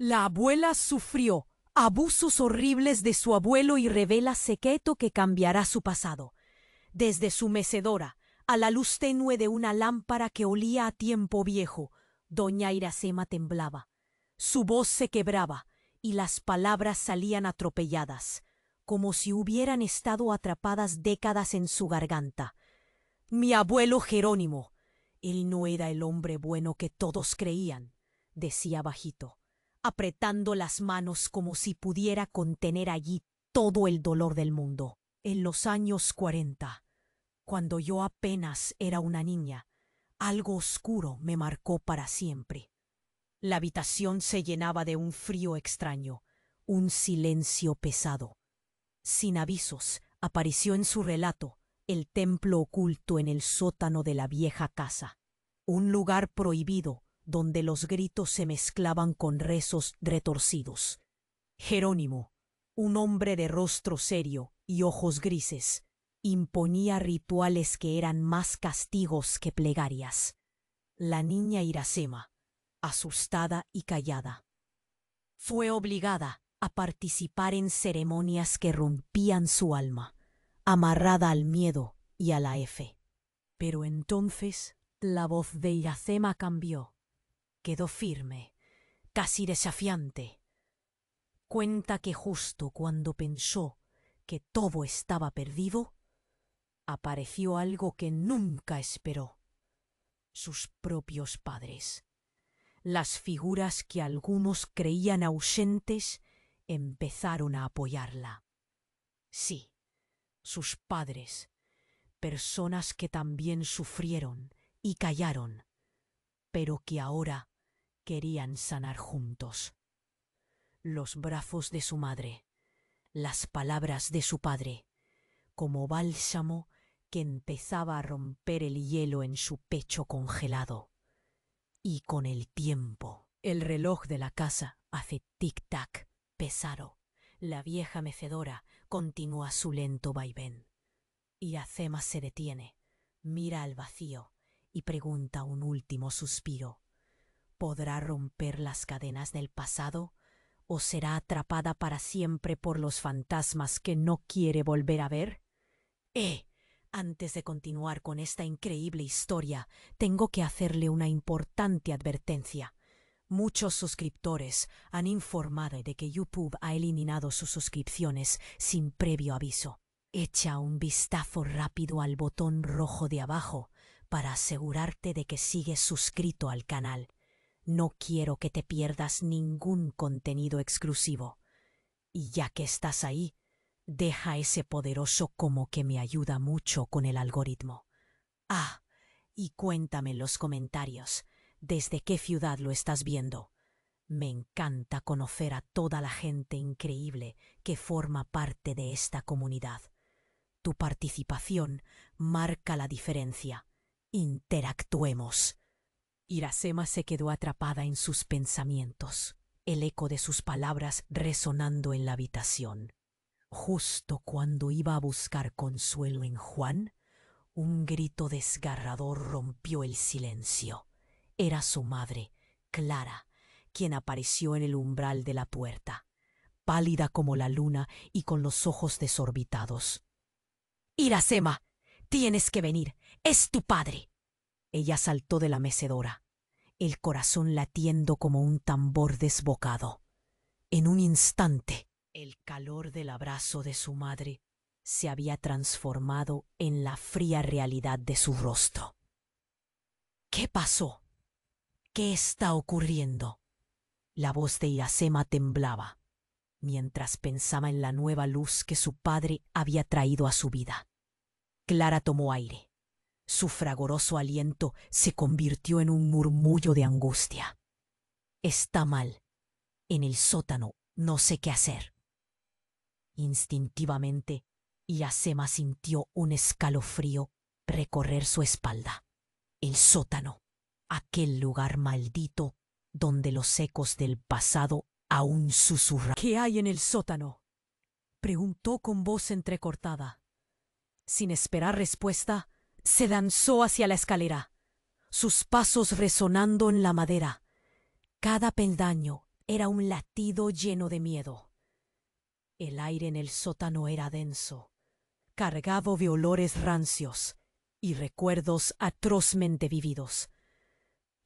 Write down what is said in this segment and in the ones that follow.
La abuela sufrió abusos horribles de su abuelo y revela secreto que cambiará su pasado. Desde su mecedora, a la luz tenue de una lámpara que olía a tiempo viejo, doña Iracema temblaba. Su voz se quebraba y las palabras salían atropelladas, como si hubieran estado atrapadas décadas en su garganta. Mi abuelo Jerónimo. Él no era el hombre bueno que todos creían, decía bajito, apretando las manos como si pudiera contener allí todo el dolor del mundo. En los años 40, cuando yo apenas era una niña, algo oscuro me marcó para siempre. La habitación se llenaba de un frío extraño, un silencio pesado. Sin avisos, apareció en su relato el templo oculto en el sótano de la vieja casa, un lugar prohibido donde los gritos se mezclaban con rezos retorcidos. Jerónimo, un hombre de rostro serio y ojos grises, imponía rituales que eran más castigos que plegarias. La niña Iracema, asustada y callada, fue obligada a participar en ceremonias que rompían su alma, amarrada al miedo y a la fe. Pero entonces la voz de Iracema cambió, quedó firme, casi desafiante. Cuenta que justo cuando pensó que todo estaba perdido, apareció algo que nunca esperó: sus propios padres. Las figuras que algunos creían ausentes empezaron a apoyarla. Sí, sus padres, personas que también sufrieron y callaron, pero que ahora querían sanar juntos. Los brazos de su madre, las palabras de su padre, como bálsamo que empezaba a romper el hielo en su pecho congelado. Y con el tiempo, el reloj de la casa hace tic-tac pesado. La vieja mecedora continúa su lento vaivén. Iracema se detiene, mira al vacío y pregunta un último suspiro. ¿Podrá romper las cadenas del pasado o será atrapada para siempre por los fantasmas que no quiere volver a ver? Antes de continuar con esta increíble historia, tengo que hacerle una importante advertencia. Muchos suscriptores han informado de que YouTube ha eliminado sus suscripciones sin previo aviso. Echa un vistazo rápido al botón rojo de abajo para asegurarte de que sigues suscrito al canal. No quiero que te pierdas ningún contenido exclusivo. Y ya que estás ahí, deja ese poderoso como que me ayuda mucho con el algoritmo. Y cuéntame en los comentarios desde qué ciudad lo estás viendo. Me encanta conocer a toda la gente increíble que forma parte de esta comunidad. Tu participación marca la diferencia. Interactuemos. Iracema se quedó atrapada en sus pensamientos, el eco de sus palabras resonando en la habitación. Justo cuando iba a buscar consuelo en Juan, un grito desgarrador rompió el silencio. Era su madre, Clara, quien apareció en el umbral de la puerta, pálida como la luna y con los ojos desorbitados. «Iracema, tienes que venir, es tu padre». Ella saltó de la mecedora, el corazón latiendo como un tambor desbocado. En un instante, el calor del abrazo de su madre se había transformado en la fría realidad de su rostro. ¿Qué pasó? ¿Qué está ocurriendo? La voz de Iracema temblaba, mientras pensaba en la nueva luz que su padre había traído a su vida. Clara tomó aire. Su fragoroso aliento se convirtió en un murmullo de angustia. Está mal. En el sótano no sé qué hacer. Instintivamente, Iracema sintió un escalofrío recorrer su espalda. El sótano, aquel lugar maldito donde los ecos del pasado aún susurran. «¿Qué hay en el sótano?», preguntó con voz entrecortada. Sin esperar respuesta, se lanzó hacia la escalera, sus pasos resonando en la madera. Cada peldaño era un latido lleno de miedo. El aire en el sótano era denso, cargado de olores rancios y recuerdos atrozmente vividos.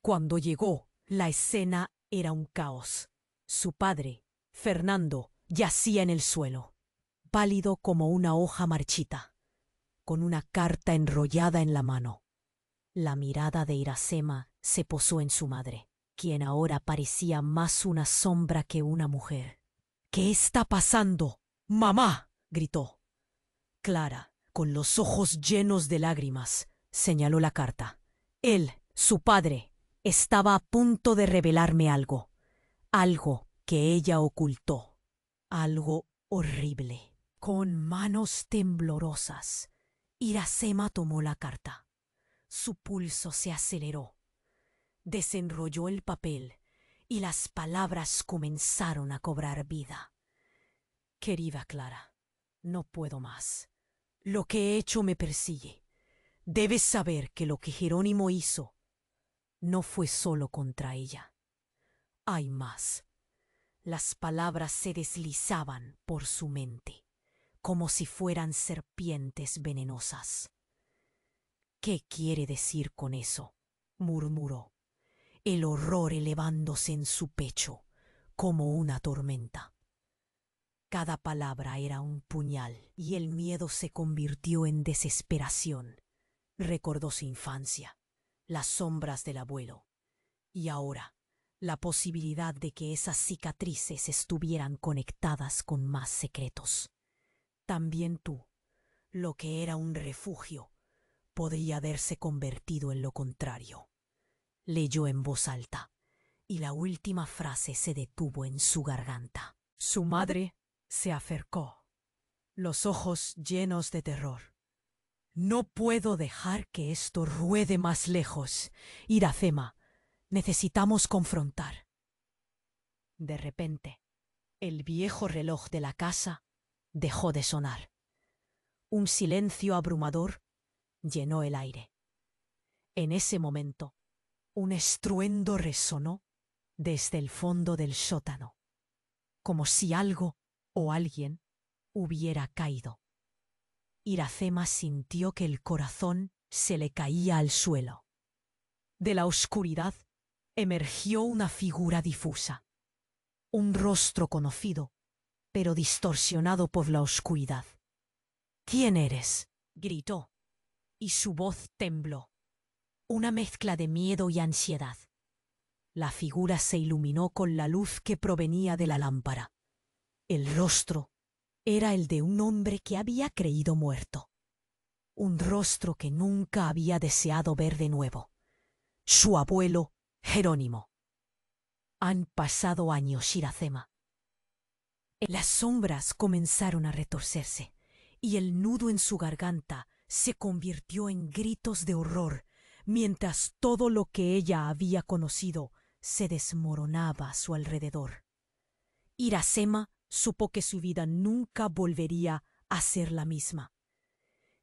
Cuando llegó, la escena era un caos. Su padre, Fernando, yacía en el suelo, pálido como una hoja marchita, con una carta enrollada en la mano. La mirada de Iracema se posó en su madre, quien ahora parecía más una sombra que una mujer. —¿Qué está pasando, mamá? —gritó. Clara, con los ojos llenos de lágrimas, señaló la carta. Él, su padre, estaba a punto de revelarme algo. Algo que ella ocultó. Algo horrible. Con manos temblorosas, Iracema tomó la carta. Su pulso se aceleró. Desenrolló el papel y las palabras comenzaron a cobrar vida. Querida Clara, no puedo más. Lo que he hecho me persigue. Debes saber que lo que Jerónimo hizo no fue solo contra ella. Hay más. Las palabras se deslizaban por su mente, como si fueran serpientes venenosas. —¿Qué quiere decir con eso? —murmuró, el horror elevándose en su pecho como una tormenta. Cada palabra era un puñal y el miedo se convirtió en desesperación. Recordó su infancia, las sombras del abuelo, y ahora la posibilidad de que esas cicatrices estuvieran conectadas con más secretos. También tú, lo que era un refugio, podría haberse convertido en lo contrario. Leyó en voz alta, y la última frase se detuvo en su garganta. Su madre se acercó, los ojos llenos de terror. No puedo dejar que esto ruede más lejos. Iracema, necesitamos confrontar. De repente, el viejo reloj de la casa dejó de sonar. Un silencio abrumador llenó el aire. En ese momento, un estruendo resonó desde el fondo del sótano, como si algo o alguien hubiera caído. Iracema sintió que el corazón se le caía al suelo. De la oscuridad emergió una figura difusa, un rostro conocido, pero distorsionado por la oscuridad. —¿Quién eres? —gritó, y su voz tembló, una mezcla de miedo y ansiedad. La figura se iluminó con la luz que provenía de la lámpara. El rostro era el de un hombre que había creído muerto. Un rostro que nunca había deseado ver de nuevo. Su abuelo, Jerónimo. Han pasado años, Iracema. Las sombras comenzaron a retorcerse, y el nudo en su garganta se convirtió en gritos de horror, mientras todo lo que ella había conocido se desmoronaba a su alrededor. Iracema supo que su vida nunca volvería a ser la misma.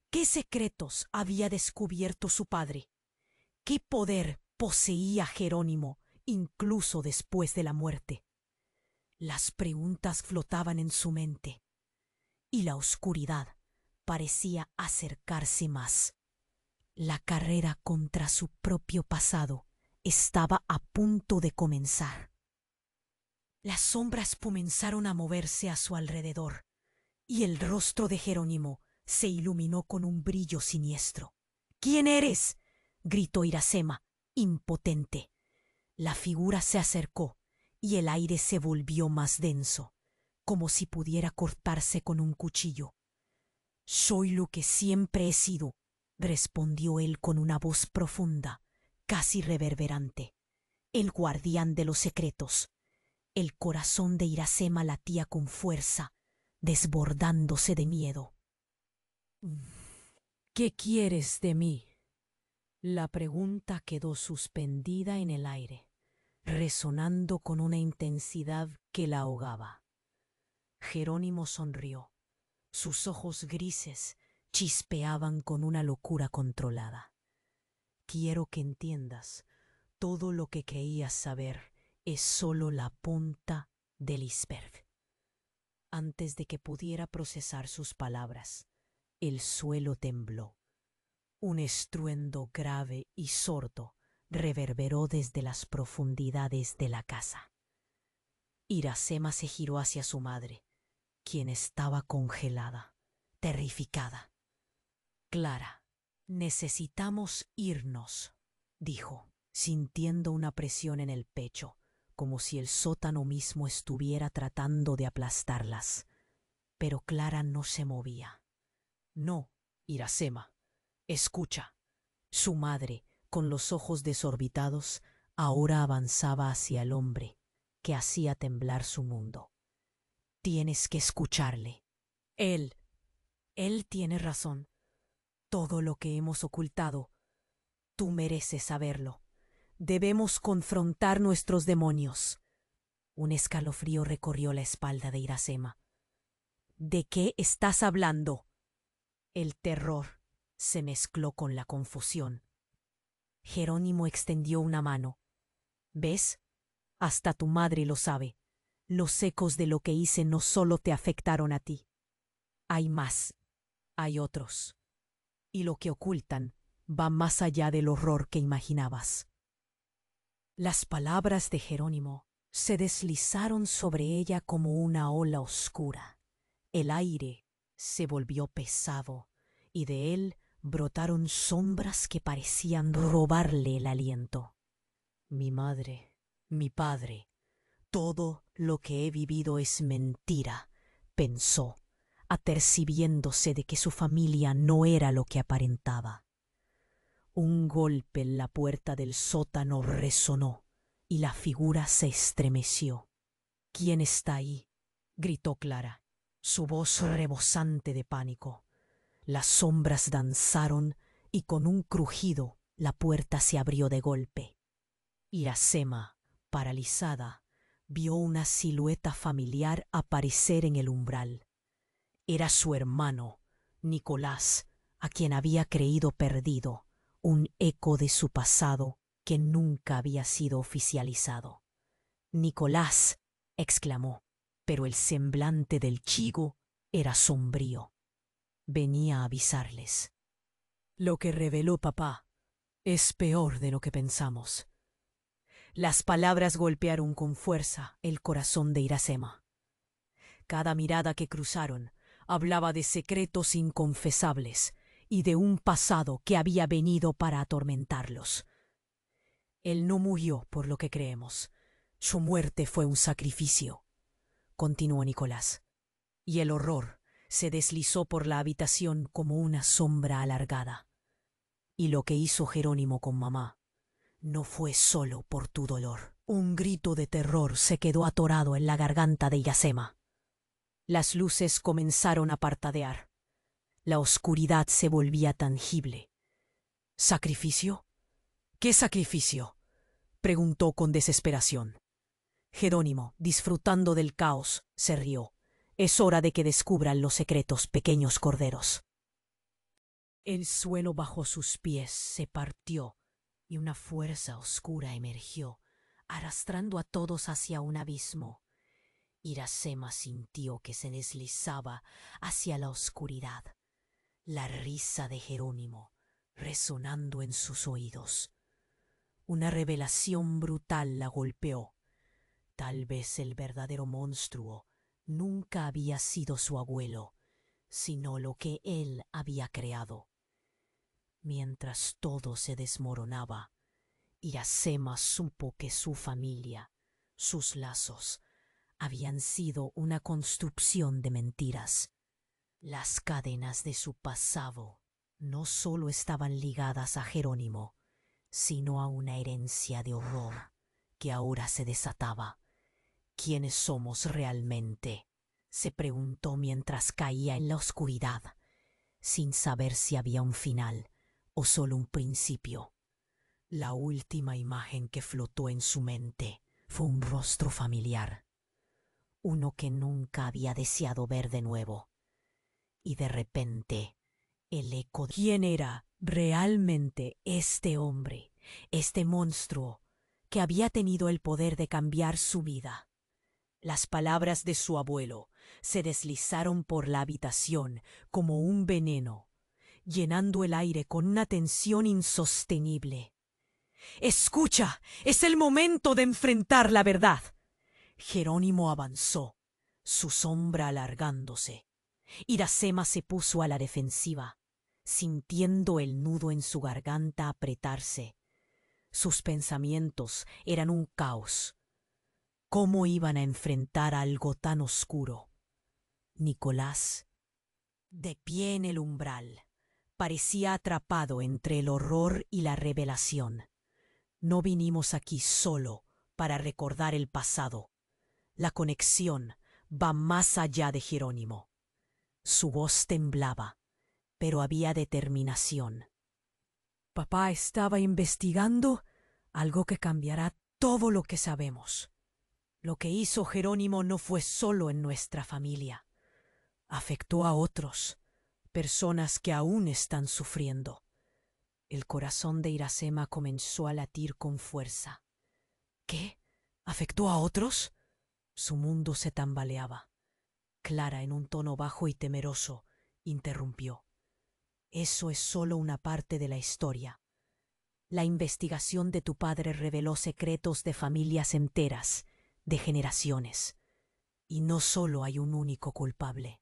¿Qué secretos había descubierto su padre? ¿Qué poder poseía Jerónimo incluso después de la muerte? Las preguntas flotaban en su mente, y la oscuridad parecía acercarse más. La carrera contra su propio pasado estaba a punto de comenzar. Las sombras comenzaron a moverse a su alrededor, y el rostro de Jerónimo se iluminó con un brillo siniestro. —¿Quién eres? —gritó Iracema, impotente. La figura se acercó, y el aire se volvió más denso, como si pudiera cortarse con un cuchillo. —Soy lo que siempre he sido —respondió él con una voz profunda, casi reverberante—, el guardián de los secretos. El corazón de Iracema latía con fuerza, desbordándose de miedo. —¿Qué quieres de mí? La pregunta quedó suspendida en el aire, resonando con una intensidad que la ahogaba. Jerónimo sonrió. Sus ojos grises chispeaban con una locura controlada. —Quiero que entiendas todo lo que creías saber es solo la punta del iceberg. Antes de que pudiera procesar sus palabras, el suelo tembló. Un estruendo grave y sordo reverberó desde las profundidades de la casa. Iracema se giró hacia su madre, quien estaba congelada, terrificada. «Clara, necesitamos irnos», dijo, sintiendo una presión en el pecho, como si el sótano mismo estuviera tratando de aplastarlas. Pero Clara no se movía. «No, Iracema, escucha». Su madre, con los ojos desorbitados, ahora avanzaba hacia el hombre que hacía temblar su mundo. «Tienes que escucharle. Él tiene razón. Todo lo que hemos ocultado, tú mereces saberlo. Debemos confrontar nuestros demonios». Un escalofrío recorrió la espalda de Iracema. «¿De qué estás hablando?» El terror se mezcló con la confusión. Jerónimo extendió una mano. «¿Ves? Hasta tu madre lo sabe. Los ecos de lo que hice no solo te afectaron a ti. Hay más. Hay otros. Y lo que ocultan va más allá del horror que imaginabas». Las palabras de Jerónimo se deslizaron sobre ella como una ola oscura. El aire se volvió pesado y de él brotaron sombras que parecían robarle el aliento. «Mi madre, mi padre, todo lo que he vivido es mentira», pensó, apercibiéndose de que su familia no era lo que aparentaba. Un golpe en la puerta del sótano resonó y la figura se estremeció. «¿Quién está ahí?», gritó Clara, su voz rebosante de pánico. Las sombras danzaron y con un crujido la puerta se abrió de golpe. Iracema, paralizada, vio una silueta familiar aparecer en el umbral. Era su hermano, Nicolás, a quien había creído perdido, un eco de su pasado que nunca había sido oficializado. «Nicolás», exclamó, pero el semblante del chico era sombrío. Venía a avisarles. «Lo que reveló papá es peor de lo que pensamos». Las palabras golpearon con fuerza el corazón de Iracema. Cada mirada que cruzaron hablaba de secretos inconfesables y de un pasado que había venido para atormentarlos. «Él no murió por lo que creemos. Su muerte fue un sacrificio», continuó Nicolás, y el horror se deslizó por la habitación como una sombra alargada. «Y lo que hizo Jerónimo con mamá no fue solo por tu dolor». Un grito de terror se quedó atorado en la garganta de Iracema. Las luces comenzaron a parpadear. La oscuridad se volvía tangible. «¿Sacrificio? ¿Qué sacrificio?», preguntó con desesperación. Jerónimo, disfrutando del caos, se rió. «Es hora de que descubran los secretos, pequeños corderos». El suelo bajo sus pies se partió y una fuerza oscura emergió, arrastrando a todos hacia un abismo. Iracema sintió que se deslizaba hacia la oscuridad, la risa de Jerónimo resonando en sus oídos. Una revelación brutal la golpeó. Tal vez el verdadero monstruo nunca había sido su abuelo, sino lo que él había creado. Mientras todo se desmoronaba, Iracema supo que su familia, sus lazos, habían sido una construcción de mentiras. Las cadenas de su pasado no solo estaban ligadas a Jerónimo, sino a una herencia de horror que ahora se desataba. «¿Quiénes somos realmente?», se preguntó mientras caía en la oscuridad, sin saber si había un final o solo un principio. La última imagen que flotó en su mente fue un rostro familiar, uno que nunca había deseado ver de nuevo. Y de repente, el eco de quién era realmente este hombre, este monstruo que había tenido el poder de cambiar su vida. Las palabras de su abuelo se deslizaron por la habitación como un veneno, llenando el aire con una tensión insostenible. «Escucha, es el momento de enfrentar la verdad». Jerónimo avanzó, su sombra alargándose. Iracema se puso a la defensiva, sintiendo el nudo en su garganta apretarse. Sus pensamientos eran un caos. ¿Cómo iban a enfrentar algo tan oscuro? Nicolás, de pie en el umbral, parecía atrapado entre el horror y la revelación. No vinimos aquí solo para recordar el pasado. La conexión va más allá de Jerónimo. Su voz temblaba, pero había determinación. Papá estaba investigando algo que cambiará todo lo que sabemos. Lo que hizo Jerónimo no fue solo en nuestra familia. Afectó a otros, personas que aún están sufriendo. El corazón de Iracema comenzó a latir con fuerza. ¿Qué? ¿Afectó a otros? Su mundo se tambaleaba. Clara, en un tono bajo y temeroso, interrumpió. Eso es solo una parte de la historia. La investigación de tu padre reveló secretos de familias enteras, de generaciones. Y no solo hay un único culpable.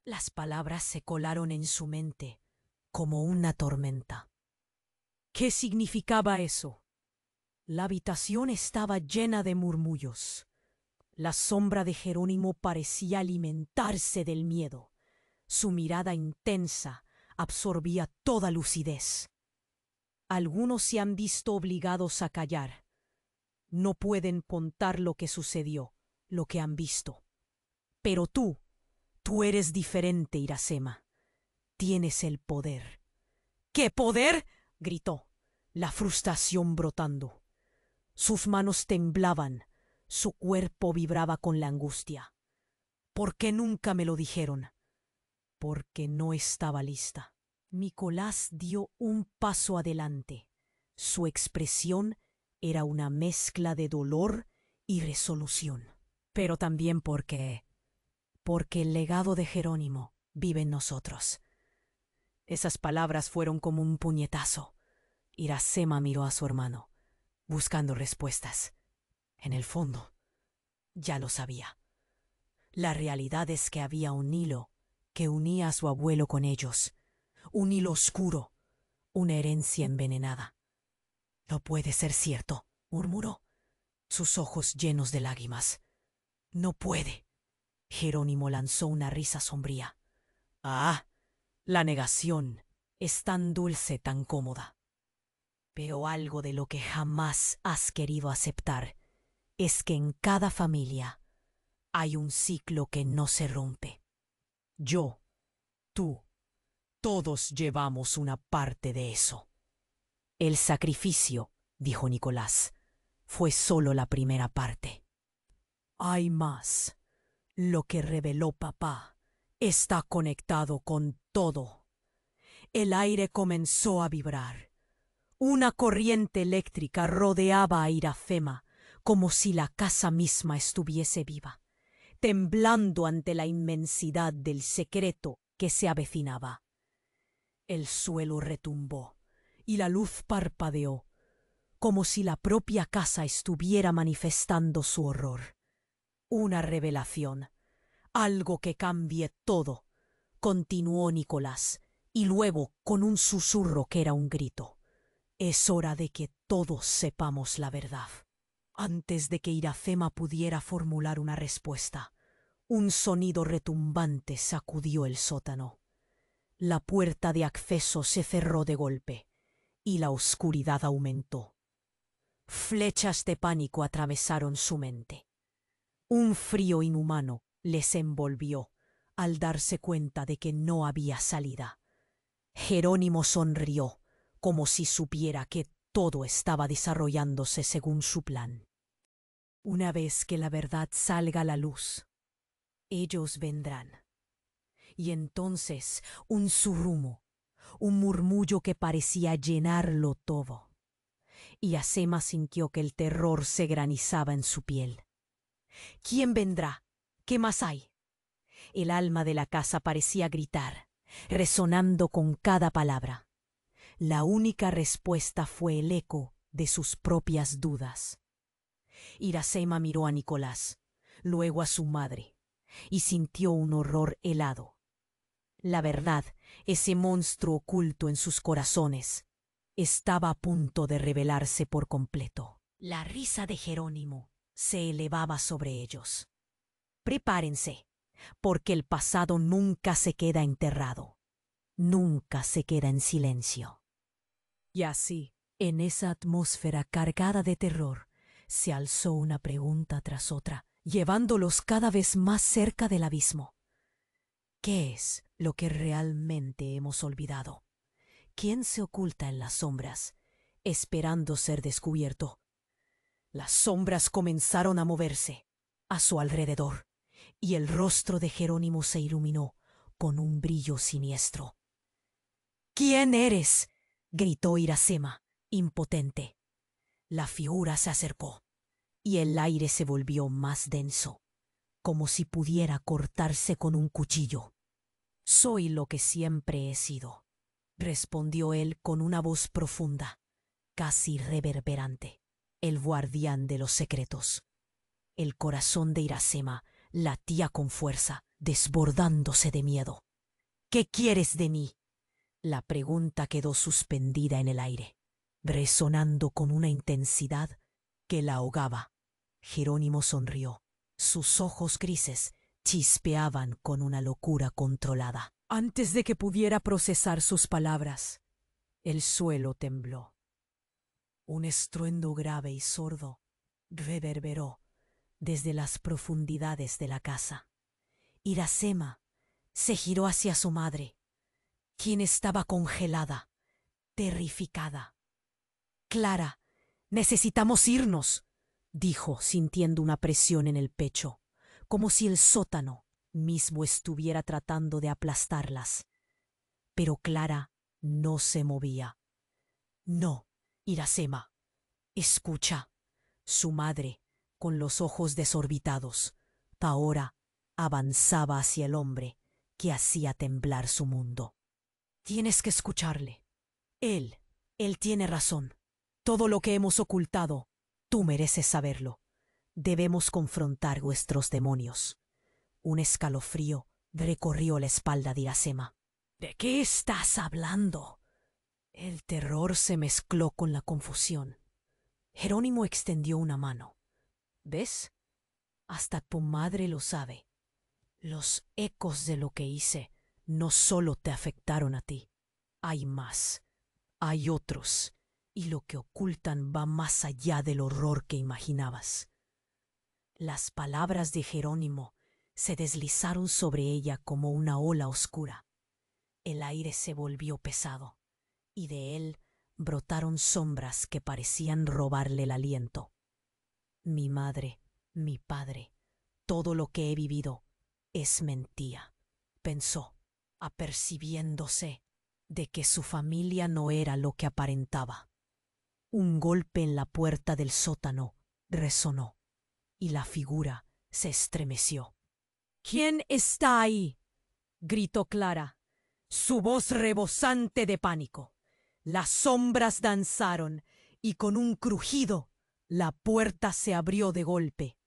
Las palabras se colaron en su mente como una tormenta. ¿Qué significaba eso? La habitación estaba llena de murmullos. La sombra de Jerónimo parecía alimentarse del miedo. Su mirada intensa absorbía toda lucidez. Algunos se han visto obligados a callar. No pueden contar lo que sucedió, lo que han visto. Pero tú eres diferente, Iracema. Tienes el poder. ¿Qué poder?, gritó, la frustración brotando. Sus manos temblaban, su cuerpo vibraba con la angustia. ¿Por qué nunca me lo dijeron? Porque no estaba lista. Nicolás dio un paso adelante. Su expresión era una mezcla de dolor y resolución. Pero también porque el legado de Jerónimo vive en nosotros. Esas palabras fueron como un puñetazo. Iracema miró a su hermano, buscando respuestas. En el fondo, ya lo sabía. La realidad es que había un hilo que unía a su abuelo con ellos. Un hilo oscuro, una herencia envenenada. No puede ser cierto, murmuró, sus ojos llenos de lágrimas. No puede. Jerónimo lanzó una risa sombría. Ah, la negación es tan dulce, tan cómoda. Pero algo de lo que jamás has querido aceptar es que en cada familia hay un ciclo que no se rompe. Yo, tú, todos llevamos una parte de eso. El sacrificio, dijo Nicolás, fue solo la primera parte. Hay más. Lo que reveló papá está conectado con todo. El aire comenzó a vibrar. Una corriente eléctrica rodeaba a Iracema como si la casa misma estuviese viva, temblando ante la inmensidad del secreto que se avecinaba. El suelo retumbó y la luz parpadeó, como si la propia casa estuviera manifestando su horror. Una revelación, algo que cambie todo, continuó Nicolás, y luego con un susurro que era un grito. Es hora de que todos sepamos la verdad. Antes de que Iracema pudiera formular una respuesta, un sonido retumbante sacudió el sótano. La puerta de acceso se cerró de golpe, y la oscuridad aumentó. Flechas de pánico atravesaron su mente. Un frío inhumano les envolvió al darse cuenta de que no había salida. Jerónimo sonrió, como si supiera que todo estaba desarrollándose según su plan. Una vez que la verdad salga a la luz, ellos vendrán. Y entonces un zurrumo, un murmullo que parecía llenarlo todo. Iracema sintió que el terror se granizaba en su piel. ¿Quién vendrá? ¿Qué más hay? El alma de la casa parecía gritar, resonando con cada palabra. La única respuesta fue el eco de sus propias dudas. Iracema miró a Nicolás, luego a su madre, y sintió un horror helado. La verdad, ese monstruo oculto en sus corazones, estaba a punto de revelarse por completo. La risa de Jerónimo se elevaba sobre ellos. Prepárense, porque el pasado nunca se queda enterrado, nunca se queda en silencio. Y así, en esa atmósfera cargada de terror, se alzó una pregunta tras otra, llevándolos cada vez más cerca del abismo. ¿Qué es lo que realmente hemos olvidado? ¿Quién se oculta en las sombras, esperando ser descubierto? Las sombras comenzaron a moverse a su alrededor, y el rostro de Jerónimo se iluminó con un brillo siniestro. ¿Quién eres?, gritó Iracema, impotente. La figura se acercó, y el aire se volvió más denso, como si pudiera cortarse con un cuchillo. Soy lo que siempre he sido, respondió él con una voz profunda, casi reverberante, el guardián de los secretos. El corazón de Iracema latía con fuerza, desbordándose de miedo. ¿Qué quieres de mí? La pregunta quedó suspendida en el aire, resonando con una intensidad que la ahogaba. Jerónimo sonrió. Sus ojos grises chispeaban con una locura controlada. Antes de que pudiera procesar sus palabras, el suelo tembló. Un estruendo grave y sordo reverberó desde las profundidades de la casa. Iracema se giró hacia su madre, quien estaba congelada, terrificada. «Clara, necesitamos irnos», dijo, sintiendo una presión en el pecho, como si el sótano mismo estuviera tratando de aplastarlas. Pero Clara no se movía. «No, Iracema, escucha». Su madre, con los ojos desorbitados, ahora avanzaba hacia el hombre que hacía temblar su mundo. «Tienes que escucharle. Él tiene razón. Todo lo que hemos ocultado, tú mereces saberlo. Debemos confrontar nuestros demonios». Un escalofrío recorrió la espalda de Iracema. «¿De qué estás hablando?». El terror se mezcló con la confusión. Jerónimo extendió una mano. «¿Ves? Hasta tu madre lo sabe. Los ecos de lo que hice no solo te afectaron a ti. Hay más. Hay otros. Y lo que ocultan va más allá del horror que imaginabas». Las palabras de Jerónimo se deslizaron sobre ella como una ola oscura. El aire se volvió pesado, y de él brotaron sombras que parecían robarle el aliento. «Mi madre, mi padre, todo lo que he vivido es mentira», pensó, apercibiéndose de que su familia no era lo que aparentaba. Un golpe en la puerta del sótano resonó, y la figura se estremeció. «¿Quién está ahí?», gritó Clara, su voz rebosante de pánico. Las sombras danzaron, y con un crujido la puerta se abrió de golpe.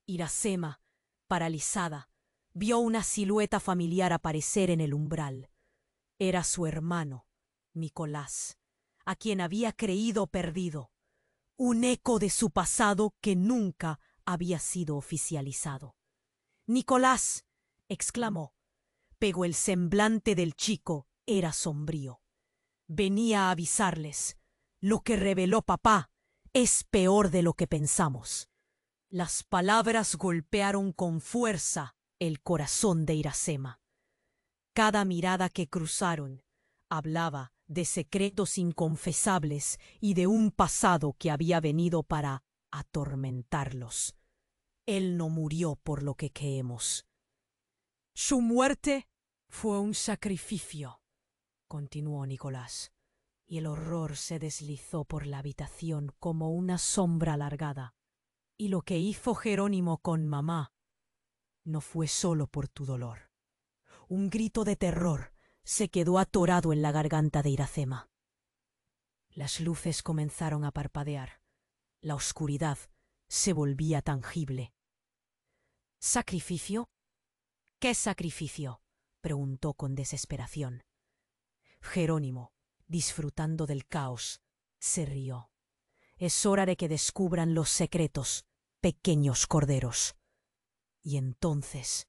Iracema, paralizada, vio una silueta familiar aparecer en el umbral. Era su hermano, Nicolás, a quien había creído perdido, un eco de su pasado que nunca había sido oficializado. «¡Nicolás!», exclamó, pero el semblante del chico era sombrío. «Venía a avisarles. Lo que reveló papá es peor de lo que pensamos». Las palabras golpearon con fuerza el corazón de Iracema. Cada mirada que cruzaron hablaba de secretos inconfesables y de un pasado que había venido para atormentarlos. Él no murió por lo que creemos. «Su muerte fue un sacrificio», continuó Nicolás. y el horror se deslizó por la habitación como una sombra alargada. Y lo que hizo Jerónimo con mamá no fue solo por tu dolor. Un grito de terror se quedó atorado en la garganta de Iracema. Las luces comenzaron a parpadear. La oscuridad se volvía tangible. ¿Sacrificio? ¿Qué sacrificio?, preguntó con desesperación. Jerónimo, disfrutando del caos, se rió. Es hora de que descubran los secretos, pequeños corderos. Y entonces,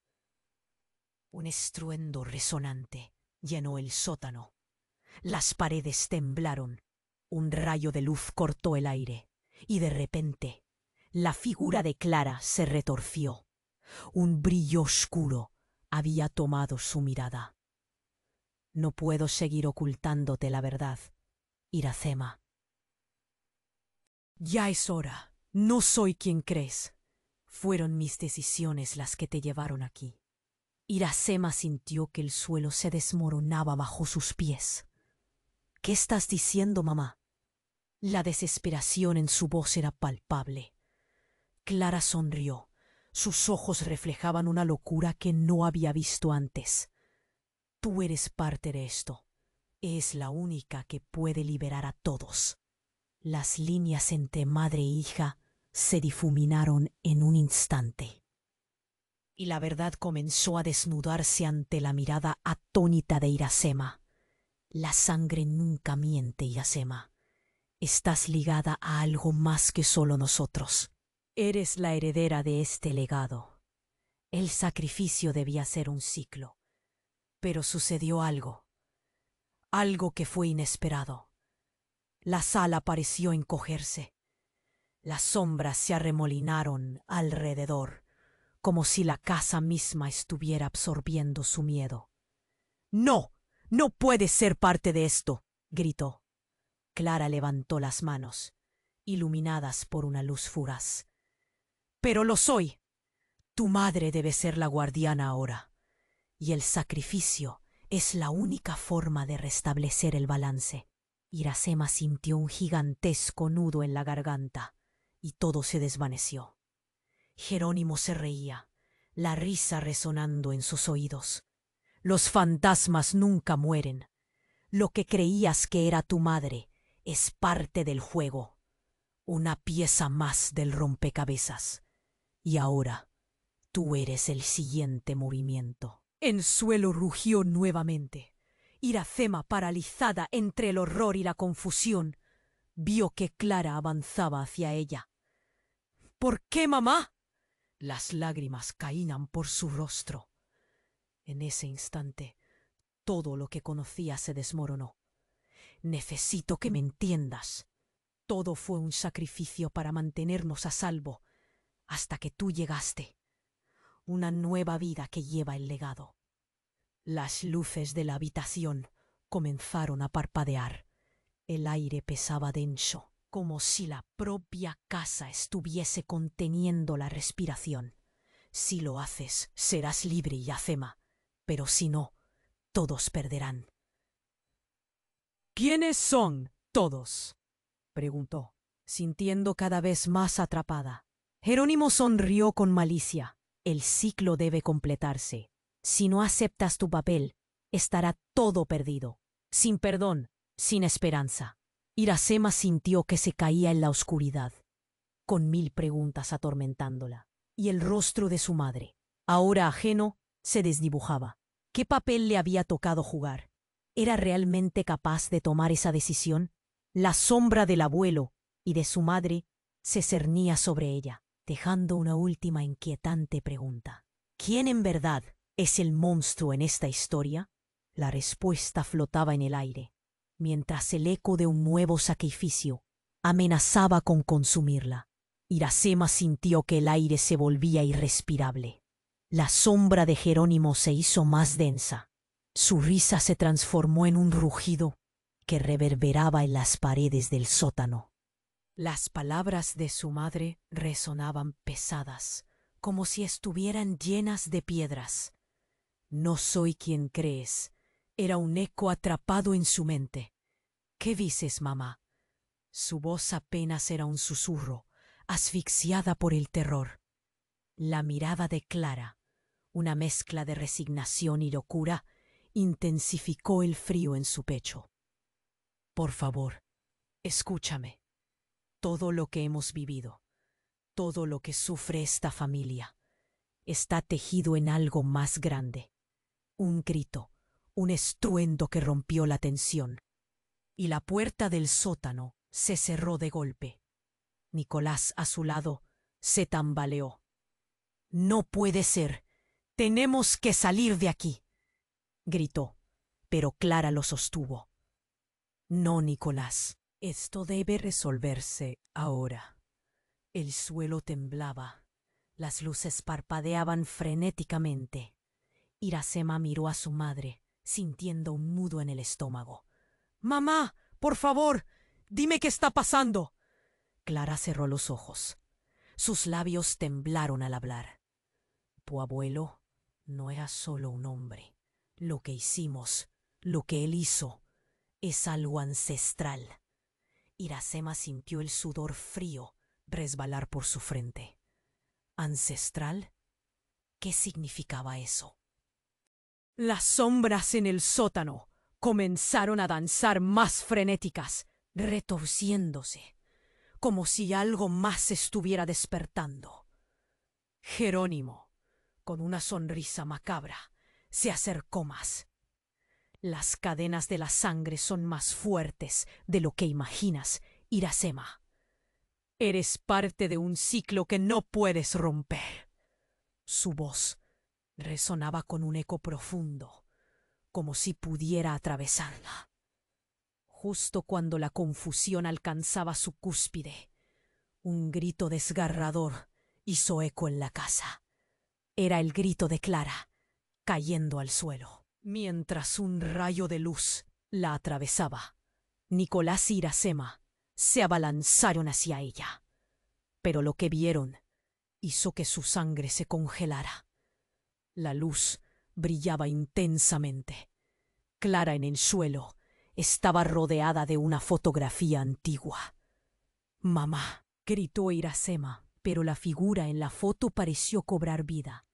un estruendo resonante llenó el sótano. Las paredes temblaron. Un rayo de luz cortó el aire, y de repente, la figura de Clara se retorció. Un brillo oscuro había tomado su mirada. No puedo seguir ocultándote la verdad, Iracema. Ya es hora. No soy quien crees. Fueron mis decisiones las que te llevaron aquí. Iracema sintió que el suelo se desmoronaba bajo sus pies. ¿Qué estás diciendo, mamá? La desesperación en su voz era palpable. Clara sonrió. Sus ojos reflejaban una locura que no había visto antes. Tú eres parte de esto. Es la única que puede liberar a todos. Las líneas entre madre e hija se difuminaron en un instante. Y la verdad comenzó a desnudarse ante la mirada atónita de Iracema. La sangre nunca miente, Iracema. Estás ligada a algo más que solo nosotros. Eres la heredera de este legado. El sacrificio debía ser un ciclo. Pero sucedió algo. Algo que fue inesperado. La sala pareció encogerse. Las sombras se arremolinaron alrededor, como si la casa misma estuviera absorbiendo su miedo. ¡No! ¡No puedes ser parte de esto!, gritó. Clara levantó las manos, iluminadas por una luz fugaz. ¡Pero lo soy! Tu madre debe ser la guardiana ahora, y el sacrificio es la única forma de restablecer el balance. Iracema sintió un gigantesco nudo en la garganta, y todo se desvaneció. Jerónimo se reía, la risa resonando en sus oídos. Los fantasmas nunca mueren. Lo que creías que era tu madre es parte del juego, una pieza más del rompecabezas. Y ahora tú eres el siguiente movimiento. El suelo rugió nuevamente. Iracema, paralizada entre el horror y la confusión, vio que Clara avanzaba hacia ella. ¿Por qué, mamá? Las lágrimas caían por su rostro. En ese instante, todo lo que conocía se desmoronó. Necesito que me entiendas. Todo fue un sacrificio para mantenernos a salvo, hasta que tú llegaste. Una nueva vida que lleva el legado. Las luces de la habitación comenzaron a parpadear. El aire pesaba denso, como si la propia casa estuviese conteniendo la respiración. Si lo haces, serás libre, Iracema, pero si no, todos perderán. ¿Quiénes son todos?, preguntó, sintiendo cada vez más atrapada. Jerónimo sonrió con malicia. El ciclo debe completarse. Si no aceptas tu papel, estará todo perdido. Sin perdón, sin esperanza. Iracema sintió que se caía en la oscuridad, con 1000 preguntas atormentándola. Y el rostro de su madre, ahora ajeno, se desdibujaba. ¿Qué papel le había tocado jugar? ¿Era realmente capaz de tomar esa decisión? La sombra del abuelo y de su madre se cernía sobre ella, dejando una última inquietante pregunta. ¿Quién en verdad es el monstruo en esta historia? La respuesta flotaba en el aire, mientras el eco de un nuevo sacrificio amenazaba con consumirla. Iracema sintió que el aire se volvía irrespirable. La sombra de Jerónimo se hizo más densa. Su risa se transformó en un rugido que reverberaba en las paredes del sótano. Las palabras de su madre resonaban pesadas, como si estuvieran llenas de piedras. No soy quien crees. Era un eco atrapado en su mente. ¿Qué dices, mamá? Su voz apenas era un susurro, asfixiada por el terror. La mirada de Clara, una mezcla de resignación y locura, intensificó el frío en su pecho. Por favor, escúchame. Todo lo que hemos vivido, todo lo que sufre esta familia, está tejido en algo más grande. Un grito, un estruendo que rompió la tensión. Y la puerta del sótano se cerró de golpe. Nicolás, a su lado, se tambaleó. «No puede ser. Tenemos que salir de aquí», gritó, pero Clara lo sostuvo. «No, Nicolás. Esto debe resolverse ahora». El suelo temblaba. Las luces parpadeaban frenéticamente. Iracema miró a su madre, sintiendo un nudo en el estómago. «Mamá, por favor, dime qué está pasando». Clara cerró los ojos. Sus labios temblaron al hablar. «Tu abuelo no era solo un hombre. Lo que hicimos, lo que él hizo, es algo ancestral». Iracema sintió el sudor frío resbalar por su frente. ¿Ancestral? ¿Qué significaba eso? Las sombras en el sótano comenzaron a danzar más frenéticas, retorciéndose, como si algo más estuviera despertando. Jerónimo, con una sonrisa macabra, se acercó más. «Las cadenas de la sangre son más fuertes de lo que imaginas, Iracema. Eres parte de un ciclo que no puedes romper». Su voz resonaba con un eco profundo, como si pudiera atravesarla. Justo cuando la confusión alcanzaba su cúspide, un grito desgarrador hizo eco en la casa. Era el grito de Clara, cayendo al suelo, mientras un rayo de luz la atravesaba. Nicolás y Iracema se abalanzaron hacia ella, pero lo que vieron hizo que su sangre se congelara. La luz brillaba intensamente. Clara, en el suelo, estaba rodeada de una fotografía antigua. «Mamá», gritó Iracema, pero la figura en la foto pareció cobrar vida.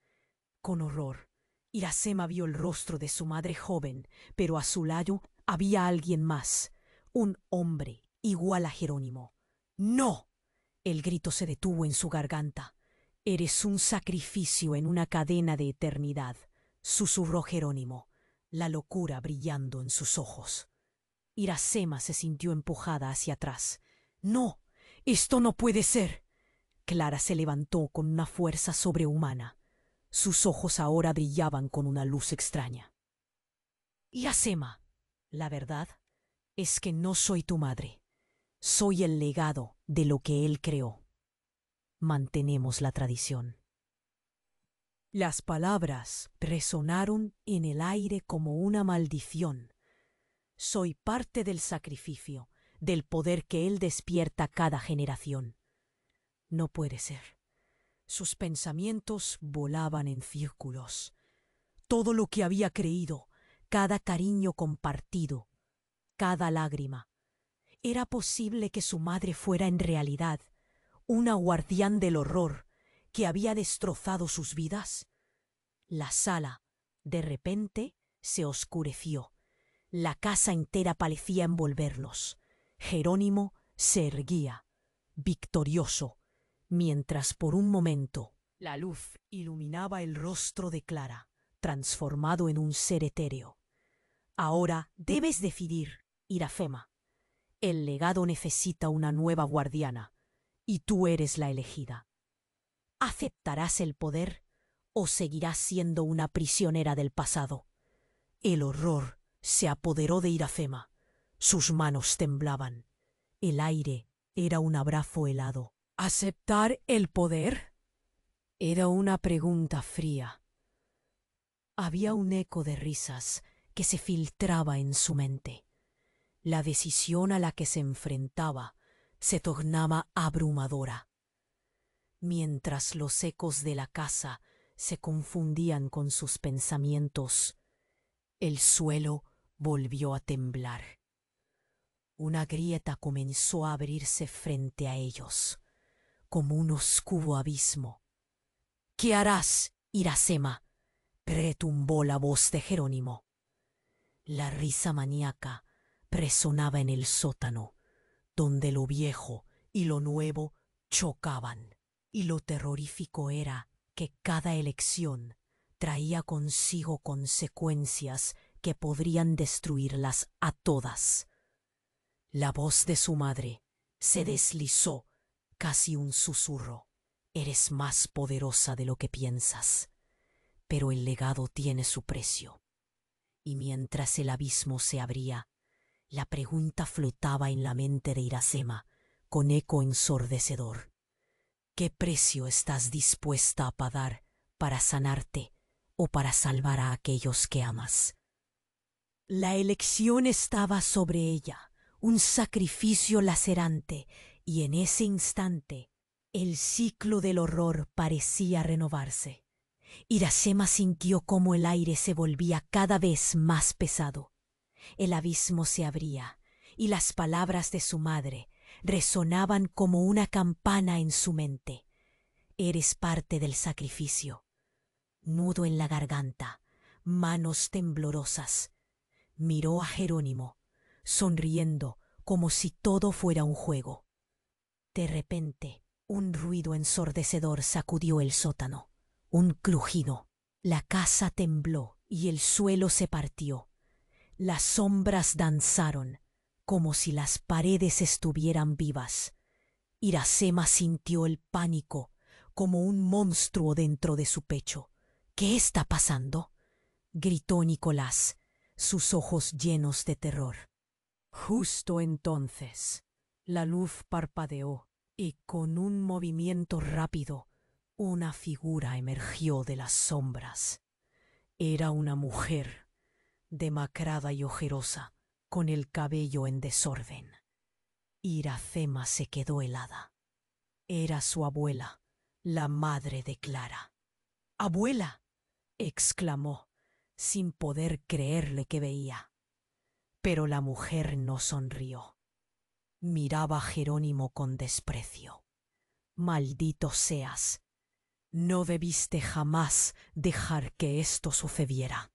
Con horror, Iracema vio el rostro de su madre joven, pero a su lado había alguien más, un hombre igual a Jerónimo. «¡No!». El grito se detuvo en su garganta. «Eres un sacrificio en una cadena de eternidad», susurró Jerónimo, la locura brillando en sus ojos. Iracema se sintió empujada hacia atrás. «¡No! ¡Esto no puede ser!». Clara se levantó con una fuerza sobrehumana. Sus ojos ahora brillaban con una luz extraña. «Iracema, la verdad es que no soy tu madre. Soy el legado de lo que él creó. Mantenemos la tradición». Las palabras resonaron en el aire como una maldición. Soy parte del sacrificio, del poder que él despierta cada generación. No puede ser. Sus pensamientos volaban en círculos. Todo lo que había creído, cada cariño compartido, cada lágrima. ¿Era posible que su madre fuera en realidad una guardián del horror que había destrozado sus vidas? La sala, de repente, se oscureció. La casa entera parecía envolverlos. Jerónimo se erguía, victorioso, mientras por un momento la luz iluminaba el rostro de Clara, transformado en un ser etéreo. «Ahora debes decidir, Iracema. El legado necesita una nueva guardiana, y tú eres la elegida. ¿Aceptarás el poder o seguirás siendo una prisionera del pasado?». El horror se apoderó de Iracema. Sus manos temblaban. El aire era un abrazo helado. ¿Aceptar el poder? Era una pregunta fría. Había un eco de risas que se filtraba en su mente. La decisión a la que se enfrentaba se tornaba abrumadora. Mientras los ecos de la casa se confundían con sus pensamientos, el suelo volvió a temblar. Una grieta comenzó a abrirse frente a ellos, como un oscuro abismo. —¿Qué harás, Iracema? —retumbó la voz de Jerónimo. La risa maníaca resonaba en el sótano, donde lo viejo y lo nuevo chocaban. Y lo terrorífico era que cada elección traía consigo consecuencias que podrían destruirlas a todas. La voz de su madre se deslizó, casi un susurro. Eres más poderosa de lo que piensas, pero el legado tiene su precio. Y mientras el abismo se abría, la pregunta flotaba en la mente de Iracema, con eco ensordecedor. ¿Qué precio estás dispuesta a pagar para sanarte o para salvar a aquellos que amas? La elección estaba sobre ella, un sacrificio lacerante, y en ese instante el ciclo del horror parecía renovarse. Iracema sintió cómo el aire se volvía cada vez más pesado. El abismo se abría, y las palabras de su madre resonaban como una campana en su mente. Eres parte del sacrificio. Nudo en la garganta, manos temblorosas. Miró a Jerónimo, sonriendo como si todo fuera un juego. De repente, un ruido ensordecedor sacudió el sótano. Un crujido. La casa tembló y el suelo se partió. Las sombras danzaron, como si las paredes estuvieran vivas. Iracema sintió el pánico, como un monstruo dentro de su pecho. —¿Qué está pasando? —gritó Nicolás, sus ojos llenos de terror. Justo entonces, la luz parpadeó y con un movimiento rápido, una figura emergió de las sombras. Era una mujer, demacrada y ojerosa, con el cabello en desorden. Iracema se quedó helada. Era su abuela, la madre de Clara. —¡Abuela! —exclamó, sin poder creerle que veía. Pero la mujer no sonrió. Miraba a Jerónimo con desprecio. —Maldito seas. No debiste jamás dejar que esto sucediera.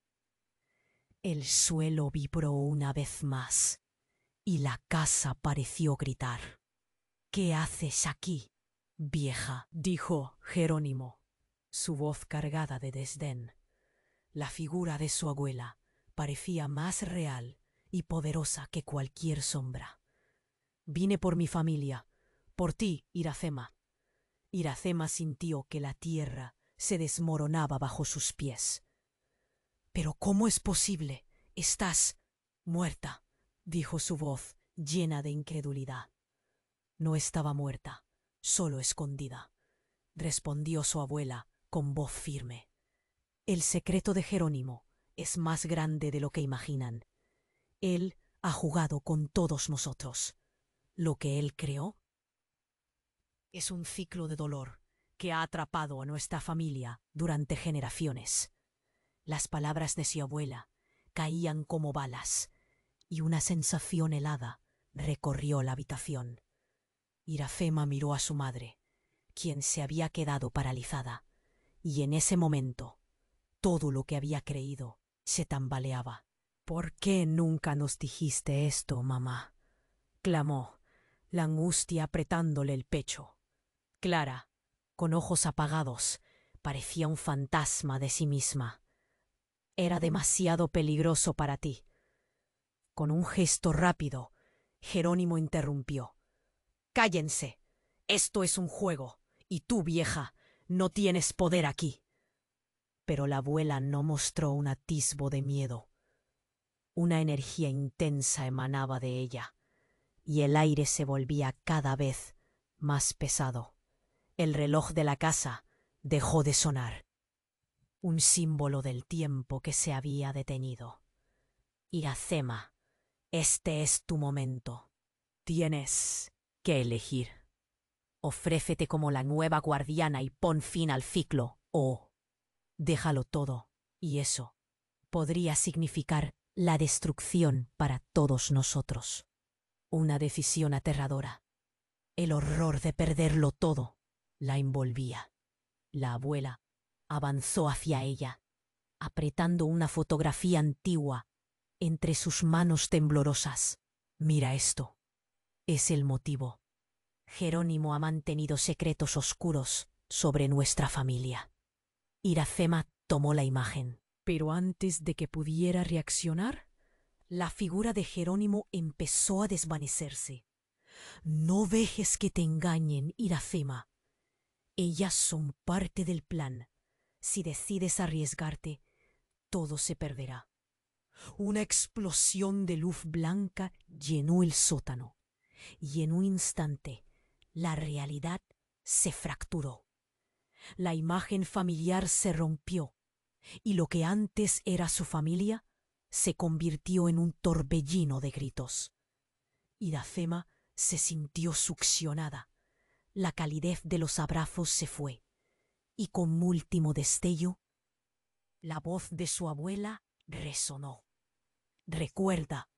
El suelo vibró una vez más, y la casa pareció gritar. —¿Qué haces aquí, vieja? —dijo Jerónimo, su voz cargada de desdén. La figura de su abuela parecía más real y poderosa que cualquier sombra. —Vine por mi familia, por ti, Iracema. Iracema sintió que la tierra se desmoronaba bajo sus pies. —¿Pero cómo es posible? Estás muerta —dijo su voz llena de incredulidad. —No estaba muerta, solo escondida —respondió su abuela con voz firme. El secreto de Jerónimo es más grande de lo que imaginan. Él ha jugado con todos nosotros. Lo que él creó es un ciclo de dolor que ha atrapado a nuestra familia durante generaciones. Las palabras de su abuela caían como balas, y una sensación helada recorrió la habitación. Iracema miró a su madre, quien se había quedado paralizada, y en ese momento todo lo que había creído se tambaleaba. —¿Por qué nunca nos dijiste esto, mamá? —clamó, la angustia apretándole el pecho. Clara, con ojos apagados, parecía un fantasma de sí misma. —Era demasiado peligroso para ti. Con un gesto rápido, Jerónimo interrumpió. —Cállense. Esto es un juego, y tú, vieja, no tienes poder aquí. Pero la abuela no mostró un atisbo de miedo. Una energía intensa emanaba de ella, y el aire se volvía cada vez más pesado. El reloj de la casa dejó de sonar, un símbolo del tiempo que se había detenido. Iracema, este es tu momento. Tienes que elegir. Ofrécete como la nueva guardiana y pon fin al ciclo, o déjalo todo, y eso podría significar la destrucción para todos nosotros. Una decisión aterradora. El horror de perderlo todo la envolvía. La abuela avanzó hacia ella, apretando una fotografía antigua entre sus manos temblorosas. Mira esto. Es el motivo. Jerónimo ha mantenido secretos oscuros sobre nuestra familia. Iracema tomó la imagen. Pero antes de que pudiera reaccionar, la figura de Jerónimo empezó a desvanecerse. No dejes que te engañen, Iracema. Ellas son parte del plan. Si decides arriesgarte, todo se perderá. Una explosión de luz blanca llenó el sótano, y en un instante la realidad se fracturó. La imagen familiar se rompió, y lo que antes era su familia se convirtió en un torbellino de gritos. Iracema se sintió succionada. La calidez de los abrazos se fue, y con último destello, la voz de su abuela resonó. Recuerda,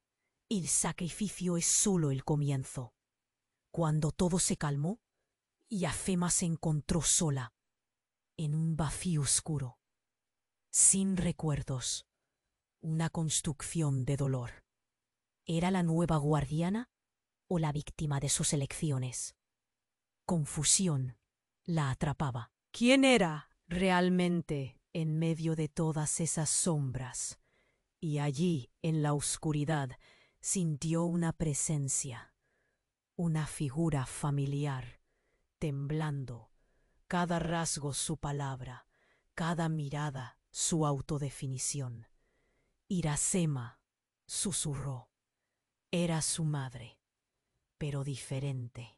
el sacrificio es solo el comienzo. Cuando todo se calmó, Iracema se encontró sola, en un vacío oscuro, sin recuerdos, una construcción de dolor. ¿Era la nueva guardiana o la víctima de sus elecciones? Confusión la atrapaba. ¿Quién era realmente en medio de todas esas sombras? Y allí, en la oscuridad, sintió una presencia, una figura familiar, temblando, cada rasgo su palabra, cada mirada su autodefinición. Iracema susurró. Era su madre, pero diferente.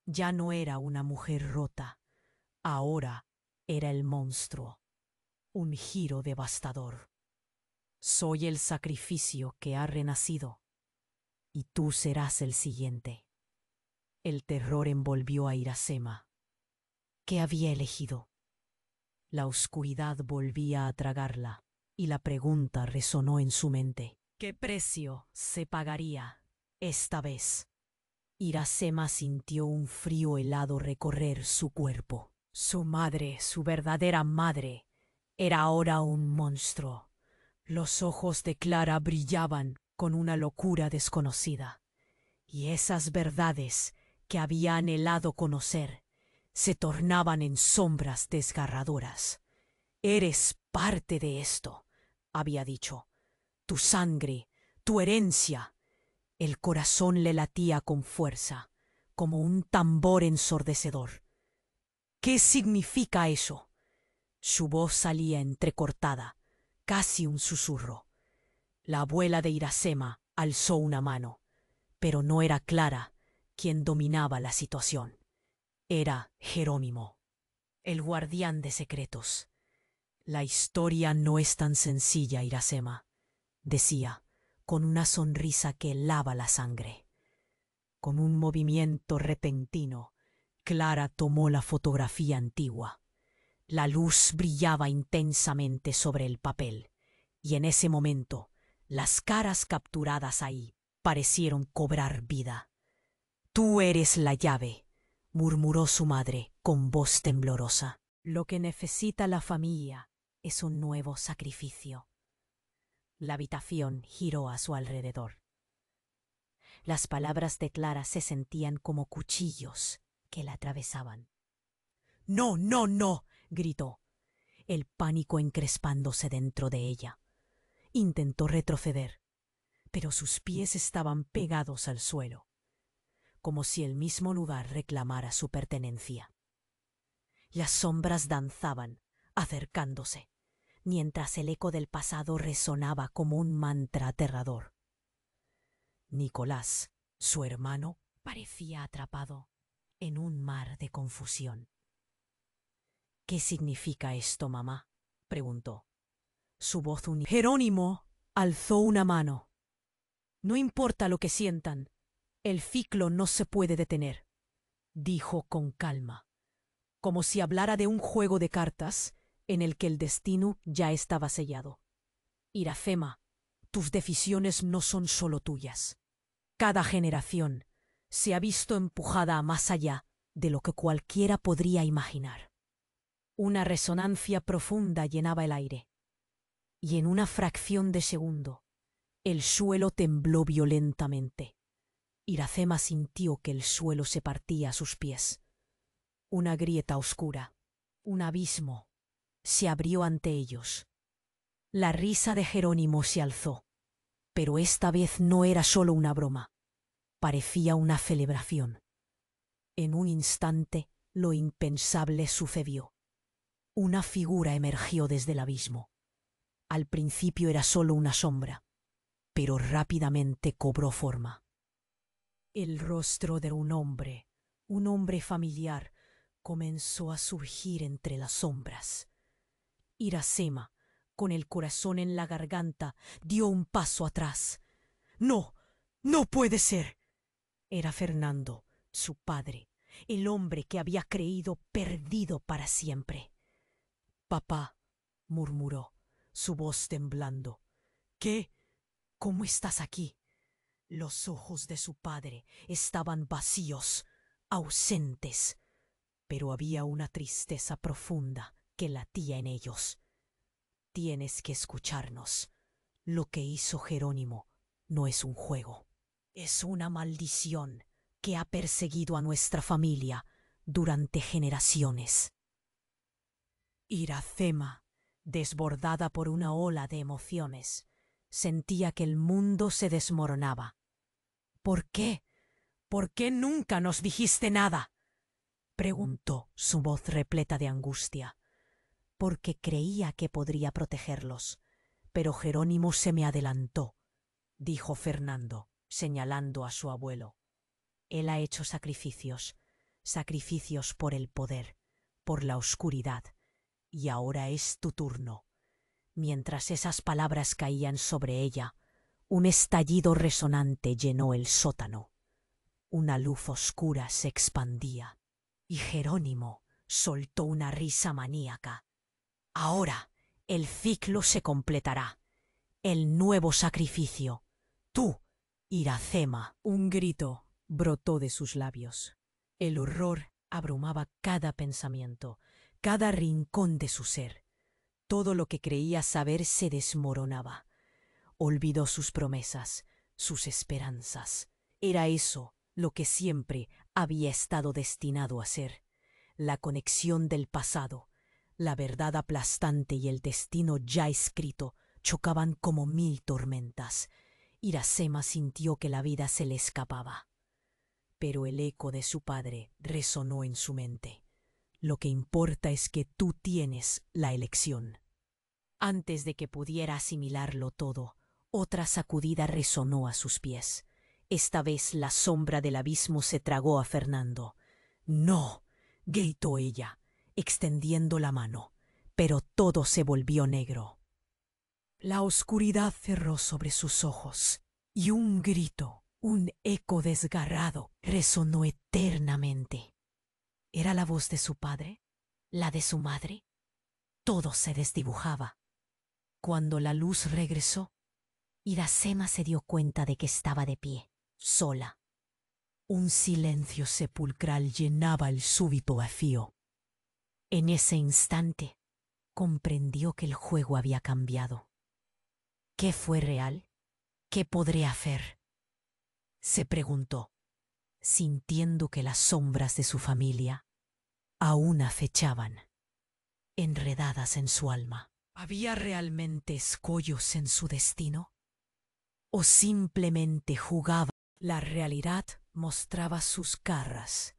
Ya no era una mujer rota, ahora era el monstruo. Un giro devastador. Soy el sacrificio que ha renacido, y tú serás el siguiente. El terror envolvió a Iracema. ¿Qué había elegido? La oscuridad volvía a tragarla, y la pregunta resonó en su mente. ¿Qué precio se pagaría esta vez? Iracema sintió un frío helado recorrer su cuerpo. Su madre, su verdadera madre, era ahora un monstruo. Los ojos de Clara brillaban con una locura desconocida, y esas verdades que había anhelado conocer se tornaban en sombras desgarradoras. Eres parte de esto, había dicho. Tu sangre, tu herencia. El corazón le latía con fuerza, como un tambor ensordecedor. ¿Qué significa eso? Su voz salía entrecortada, casi un susurro. La abuela de Iracema alzó una mano, pero no era Clara quien dominaba la situación. Era Jerónimo, el guardián de secretos. La historia no es tan sencilla, Iracema, decía, con una sonrisa que helaba la sangre. Con un movimiento repentino, Clara tomó la fotografía antigua. La luz brillaba intensamente sobre el papel, y en ese momento, las caras capturadas ahí parecieron cobrar vida. «Tú eres la llave», murmuró su madre con voz temblorosa. «Lo que necesita la familia es un nuevo sacrificio». La habitación giró a su alrededor. Las palabras de Clara se sentían como cuchillos que la atravesaban. «No, no, no», gritó, el pánico encrespándose dentro de ella. Intentó retroceder, pero sus pies estaban pegados al suelo, como si el mismo lugar reclamara su pertenencia. Las sombras danzaban, acercándose, mientras el eco del pasado resonaba como un mantra aterrador. Nicolás, su hermano, parecía atrapado en un mar de confusión. «¿Qué significa esto, mamá?», preguntó. Su voz unida. Jerónimo alzó una mano. «No importa lo que sientan, el ciclo no se puede detener», dijo con calma, como si hablara de un juego de cartas en el que el destino ya estaba sellado. «Iracema, tus decisiones no son solo tuyas. Cada generación se ha visto empujada a más allá de lo que cualquiera podría imaginar. Una resonancia profunda llenaba el aire, y en una fracción de segundo el suelo tembló violentamente. Iracema sintió que el suelo se partía a sus pies. Una grieta oscura, un abismo, se abrió ante ellos. La risa de Jerónimo se alzó, pero esta vez no era solo una broma, parecía una celebración. En un instante lo impensable sucedió. Una figura emergió desde el abismo. Al principio era solo una sombra, pero rápidamente cobró forma. El rostro de un hombre familiar, comenzó a surgir entre las sombras. Iracema, con el corazón en la garganta, dio un paso atrás. ¡No! ¡No puede ser! Era Fernando, su padre, el hombre que había creído perdido para siempre. «Papá», murmuró, su voz temblando. «¿Qué? ¿Cómo estás aquí?» Los ojos de su padre estaban vacíos, ausentes, pero había una tristeza profunda que latía en ellos. «Tienes que escucharnos. Lo que hizo Jerónimo no es un juego. Es una maldición que ha perseguido a nuestra familia durante generaciones». Iracema, desbordada por una ola de emociones, sentía que el mundo se desmoronaba. «¿Por qué? ¿Por qué nunca nos dijiste nada?», preguntó, su voz repleta de angustia. «Porque creía que podría protegerlos, pero Jerónimo se me adelantó», dijo Fernando, señalando a su abuelo. «Él ha hecho sacrificios, sacrificios por el poder, por la oscuridad, y ahora es tu turno». Mientras esas palabras caían sobre ella, un estallido resonante llenó el sótano. Una luz oscura se expandía, y Jerónimo soltó una risa maníaca. «Ahora el ciclo se completará. El nuevo sacrificio. Tú, Iracema». Un grito brotó de sus labios. El horror abrumaba cada pensamiento, cada rincón de su ser. Todo lo que creía saber se desmoronaba. Olvidó sus promesas, sus esperanzas. Era eso lo que siempre había estado destinado a ser. La conexión del pasado, la verdad aplastante y el destino ya escrito chocaban como mil tormentas. Iracema sintió que la vida se le escapaba. Pero el eco de su padre resonó en su mente. «Lo que importa es que tú tienes la elección». Antes de que pudiera asimilarlo todo, otra sacudida resonó a sus pies. Esta vez la sombra del abismo se tragó a Fernando. «¡No!», gritó ella, extendiendo la mano, pero todo se volvió negro. La oscuridad cerró sobre sus ojos, y un grito, un eco desgarrado, resonó eternamente. ¿Era la voz de su padre? ¿La de su madre? Todo se desdibujaba. Cuando la luz regresó, Iracema se dio cuenta de que estaba de pie, sola. Un silencio sepulcral llenaba el súbito vacío. En ese instante, comprendió que el juego había cambiado. ¿Qué fue real? ¿Qué podré hacer?, se preguntó, sintiendo que las sombras de su familia aún acechaban, enredadas en su alma. ¿Había realmente escollos en su destino? ¿O simplemente jugaba? La realidad mostraba sus caras,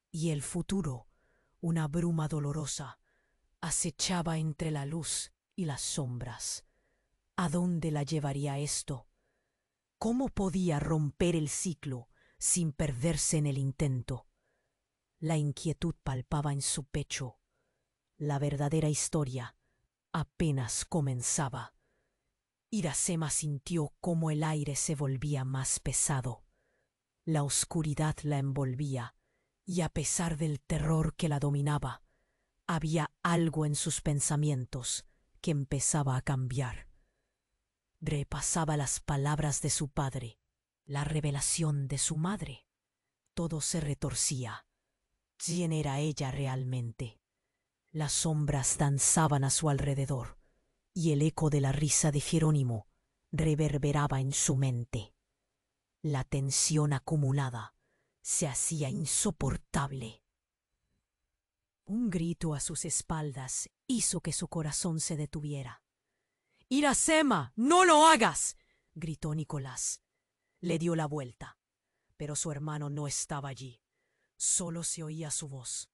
y el futuro, una bruma dolorosa, acechaba entre la luz y las sombras. ¿A dónde la llevaría esto? ¿Cómo podía romper el ciclo sin perderse en el intento? La inquietud palpaba en su pecho. La verdadera historia apenas comenzaba. Iracema sintió cómo el aire se volvía más pesado. La oscuridad la envolvía, y a pesar del terror que la dominaba, había algo en sus pensamientos que empezaba a cambiar. Repasaba las palabras de su padre. La revelación de su madre. Todo se retorcía. ¿Quién era ella realmente? Las sombras danzaban a su alrededor, y el eco de la risa de Jerónimo reverberaba en su mente. La tensión acumulada se hacía insoportable. Un grito a sus espaldas hizo que su corazón se detuviera. —¡Iracema, no lo hagas! —gritó Nicolás. Le dio la vuelta, pero su hermano no estaba allí. Solo se oía su voz.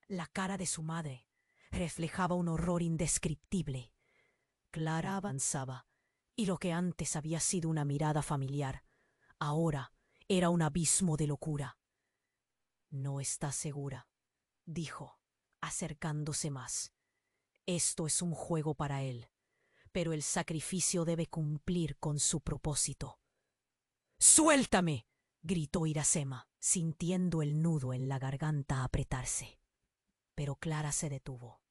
La cara de su madre reflejaba un horror indescriptible. Clara avanzaba, y lo que antes había sido una mirada familiar, ahora era un abismo de locura. —No está segura —dijo, acercándose más—. Esto es un juego para él, pero el sacrificio debe cumplir con su propósito. —¡Suéltame! —gritó Iracema, sintiendo el nudo en la garganta apretarse. Pero Clara se detuvo.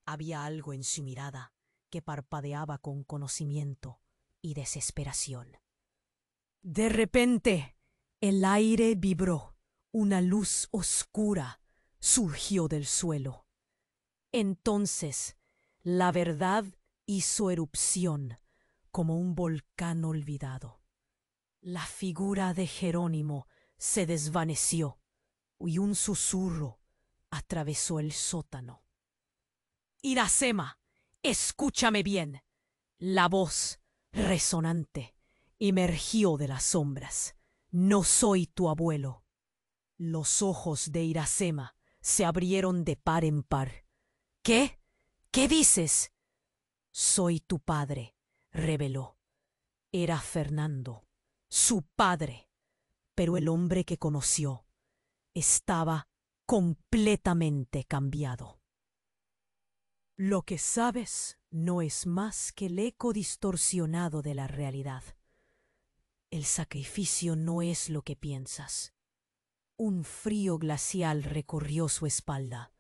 Había algo en su mirada que parpadeaba con conocimiento y desesperación. De repente, el aire vibró. Una luz oscura surgió del suelo. Entonces, la verdad hizo erupción como un volcán olvidado. La figura de Jerónimo se desvaneció y un susurro atravesó el sótano. —Iracema, escúchame bien. La voz, resonante, emergió de las sombras. No soy tu abuelo. Los ojos de Iracema se abrieron de par en par. —¿Qué? ¿Qué dices? —Soy tu padre —reveló. Era Fernando, su padre, pero el hombre que conoció estaba completamente cambiado. Lo que sabes no es más que el eco distorsionado de la realidad. El sacrificio no es lo que piensas. Un frío glacial recorrió su espalda.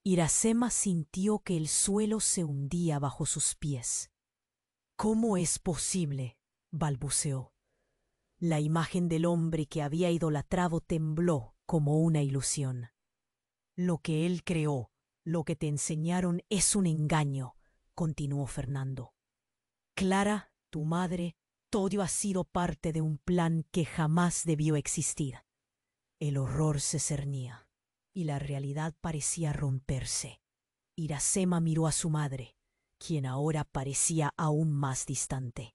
Iracema sintió que el suelo se hundía bajo sus pies. —¿Cómo es posible? —balbuceó. La imagen del hombre que había idolatrado tembló como una ilusión. Lo que él creó, lo que te enseñaron es un engaño —continuó Fernando. Clara, tu madre, todo ha sido parte de un plan que jamás debió existir. El horror se cernía y la realidad parecía romperse. Iracema miró a su madre, quien ahora parecía aún más distante.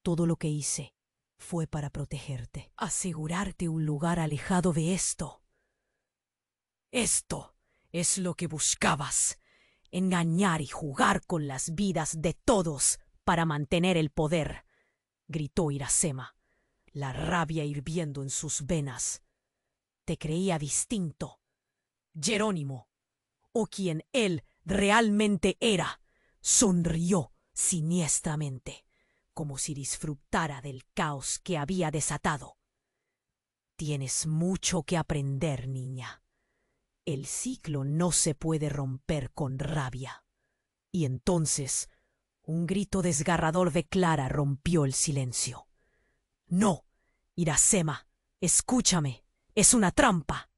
Todo lo que hice fue para protegerte, asegurarte un lugar alejado de esto. Esto es lo que buscabas, engañar y jugar con las vidas de todos para mantener el poder, gritó Iracema, la rabia hirviendo en sus venas. Te creía distinto. Jerónimo, o quien él realmente era, sonrió siniestramente, como si disfrutara del caos que había desatado. Tienes mucho que aprender, niña. El ciclo no se puede romper con rabia. Y entonces, un grito desgarrador de Clara rompió el silencio. —No, Iracema, escúchame, es una trampa.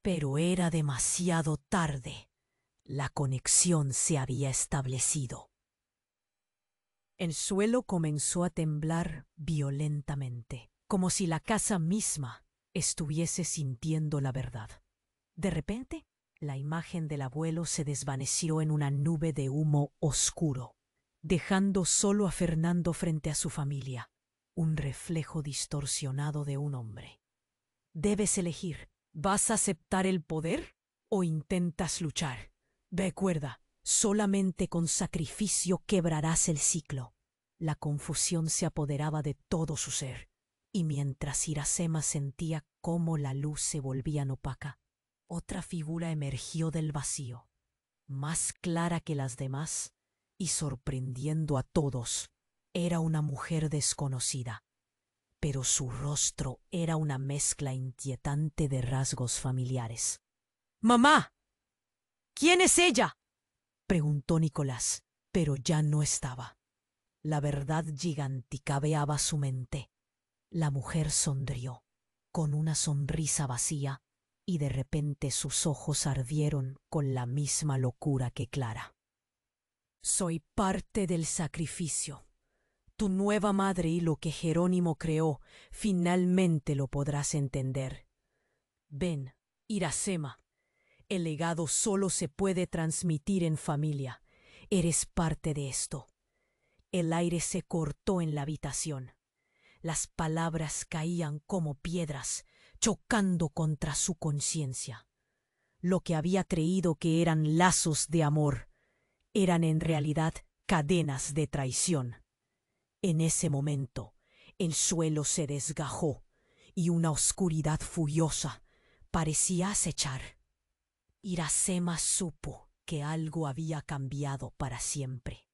Pero era demasiado tarde. La conexión se había establecido. El suelo comenzó a temblar violentamente, como si la casa misma estuviese sintiendo la verdad. De repente, la imagen del abuelo se desvaneció en una nube de humo oscuro, dejando solo a Fernando frente a su familia, un reflejo distorsionado de un hombre. Debes elegir. ¿Vas a aceptar el poder o intentas luchar? Recuerda, solamente con sacrificio quebrarás el ciclo. La confusión se apoderaba de todo su ser, y mientras Iracema sentía cómo la luz se volvía opaca, otra figura emergió del vacío, más clara que las demás y sorprendiendo a todos. Era una mujer desconocida, pero su rostro era una mezcla inquietante de rasgos familiares. —¡Mamá! ¿Quién es ella? —preguntó Nicolás, pero ya no estaba. La verdad giganticabeaba su mente. La mujer sonrió, con una sonrisa vacía, y de repente sus ojos ardieron con la misma locura que Clara. Soy parte del sacrificio. Tu nueva madre y lo que Jerónimo creó, finalmente lo podrás entender. Ven, Iracema. El legado solo se puede transmitir en familia. Eres parte de esto. El aire se cortó en la habitación. Las palabras caían como piedras, chocando contra su conciencia. Lo que había creído que eran lazos de amor, eran en realidad cadenas de traición. En ese momento, el suelo se desgajó y una oscuridad furiosa parecía acechar. Iracema supo que algo había cambiado para siempre.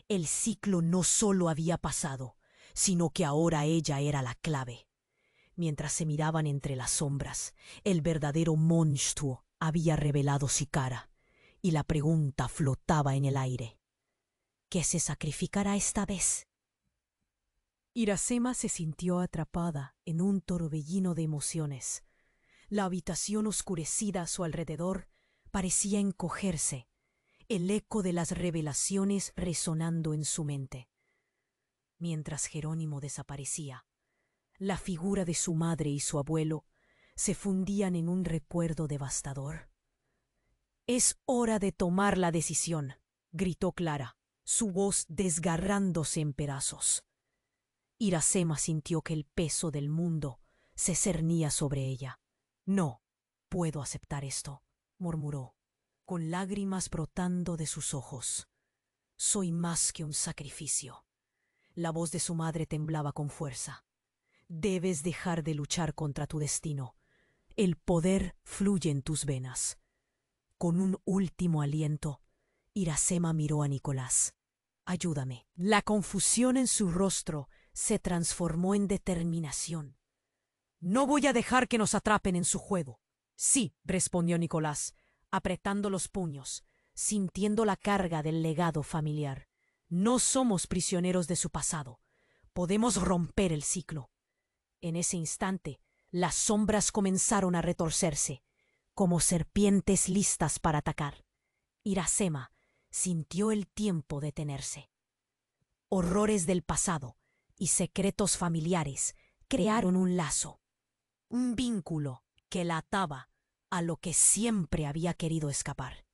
El ciclo no solo había pasado, sino que ahora ella era la clave. Mientras se miraban entre las sombras, el verdadero monstruo había revelado su cara, y la pregunta flotaba en el aire. ¿Qué se sacrificará esta vez? Iracema se sintió atrapada en un torbellino de emociones. La habitación oscurecida a su alrededor parecía encogerse, el eco de las revelaciones resonando en su mente. Mientras Jerónimo desaparecía, la figura de su madre y su abuelo se fundían en un recuerdo devastador. «Es hora de tomar la decisión», gritó Clara, su voz desgarrándose en pedazos. Iracema sintió que el peso del mundo se cernía sobre ella. «No puedo aceptar esto», murmuró, con lágrimas brotando de sus ojos. «Soy más que un sacrificio». La voz de su madre temblaba con fuerza. «Debes dejar de luchar contra tu destino. El poder fluye en tus venas». Con un último aliento, Iracema miró a Nicolás. «Ayúdame». La confusión en su rostro se transformó en determinación. «No voy a dejar que nos atrapen en su juego». «Sí», respondió Nicolás, apretando los puños, sintiendo la carga del legado familiar. «No somos prisioneros de su pasado. Podemos romper el ciclo». En ese instante, las sombras comenzaron a retorcerse, como serpientes listas para atacar. Iracema sintió el tiempo detenerse. Horrores del pasado y secretos familiares crearon un lazo, un vínculo que la ataba a lo que siempre había querido escapar.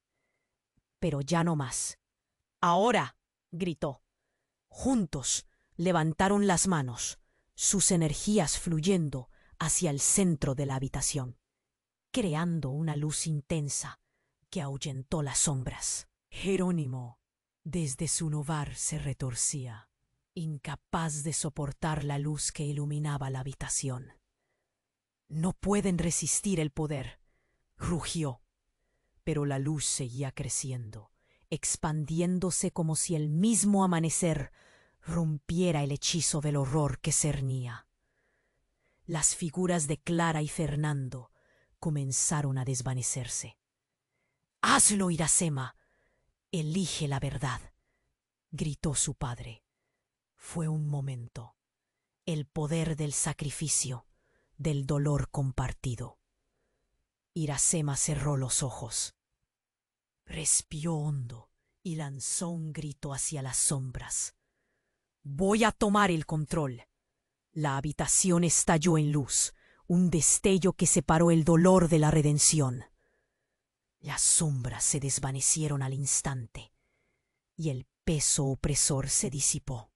Pero ya no más. «Ahora», gritó. Juntos levantaron las manos, sus energías fluyendo hacia el centro de la habitación, creando una luz intensa que ahuyentó las sombras. Jerónimo, desde su novar, se retorcía, incapaz de soportar la luz que iluminaba la habitación. «No pueden resistir el poder», rugió. Pero la luz seguía creciendo, expandiéndose como si el mismo amanecer rompiera el hechizo del horror que cernía. Las figuras de Clara y Fernando comenzaron a desvanecerse. «Hazlo, Iracema. Elige la verdad», gritó su padre. Fue un momento. El poder del sacrificio, del dolor compartido. Iracema cerró los ojos. Respiró hondo y lanzó un grito hacia las sombras. «Voy a tomar el control». La habitación estalló en luz, un destello que separó el dolor de la redención. Las sombras se desvanecieron al instante y el peso opresor se disipó.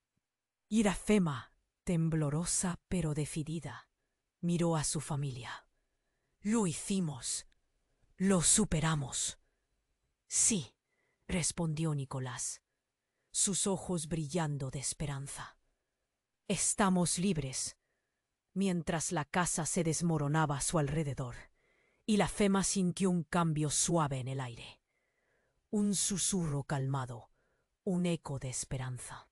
Iracema, temblorosa pero decidida, miró a su familia. «Lo hicimos. Lo superamos». «Sí», respondió Nicolás, sus ojos brillando de esperanza. «Estamos libres». Mientras la casa se desmoronaba a su alrededor, Iracema sintió un cambio suave en el aire. Un susurro calmado, un eco de esperanza.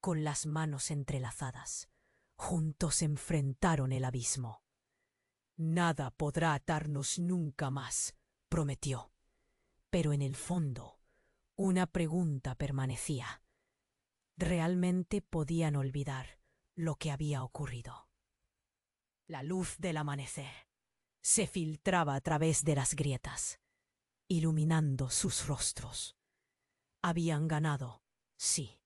Con las manos entrelazadas, juntos enfrentaron el abismo. «Nada podrá atarnos nunca más», prometió. Pero en el fondo, una pregunta permanecía. ¿Realmente podían olvidar lo que había ocurrido. La luz del amanecer se filtraba a través de las grietas, iluminando sus rostros. Habían ganado, sí,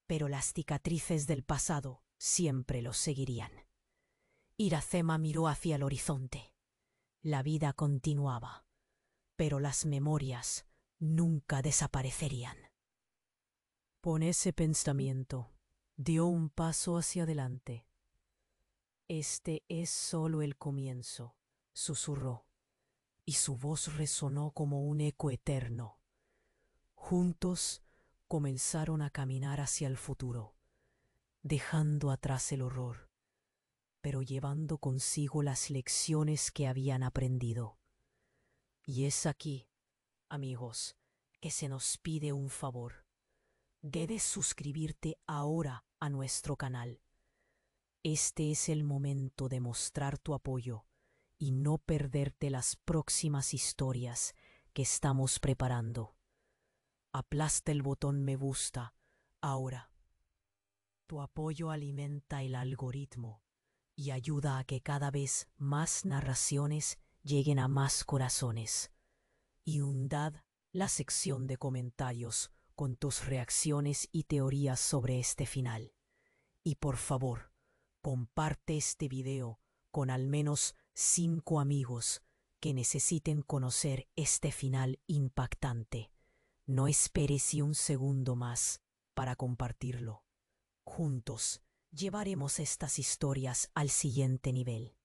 pero las cicatrices del pasado siempre los seguirían. Iracema miró hacia el horizonte. La vida continuaba, pero las memorias nunca desaparecerían. Con ese pensamiento, dio un paso hacia adelante. Este es solo el comienzo, susurró, y su voz resonó como un eco eterno. Juntos comenzaron a caminar hacia el futuro, dejando atrás el horror, pero llevando consigo las lecciones que habían aprendido. Y es aquí, amigos, que se nos pide un favor. Debes suscribirte ahora a nuestro canal. Este es el momento de mostrar tu apoyo y no perderte las próximas historias que estamos preparando. Aplasta el botón me gusta ahora. Tu apoyo alimenta el algoritmo y ayuda a que cada vez más narraciones lleguen a más corazones. Y hundad la sección de comentarios con tus reacciones y teorías sobre este final. Y por favor, comparte este video con al menos 5 amigos que necesiten conocer este final impactante. No esperes ni un segundo más para compartirlo. Juntos llevaremos estas historias al siguiente nivel.